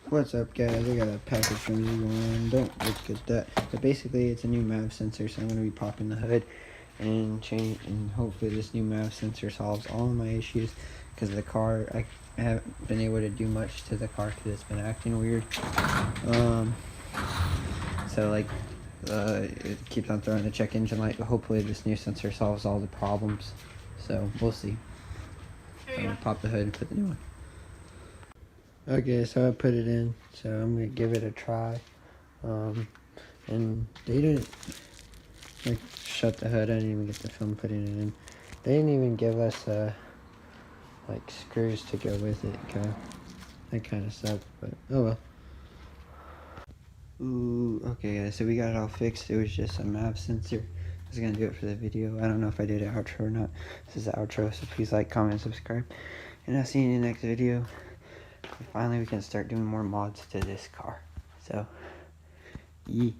What's up, guys? I got a package from you, and don't look at that. But basically, it's a new Maf sensor, so I'm going to be popping the hood and hopefully this new Maf sensor solves all of my issues, because the car, I haven't been able to do much to the car because it's been acting weird. So like, it keeps on throwing the check engine light, but hopefully this new sensor solves all the problems. So we'll see. I'm going to pop the hood and put the new one. Okay, so I put it in, so I'm gonna give it a try. And they didn't like shut the hood. I didn't even get the film putting it in. They didn't even give us like screws to go with it. That kind of sucked, but oh well. Ooh, okay guys, so we got it all fixed. It was just a Maf sensor. I was gonna do it for the video. I don't know if I did an outro or not. This is the outro, so please like, comment, subscribe, and I'll see you in the next video. Finally, we can start doing more mods to this car. So, yeah.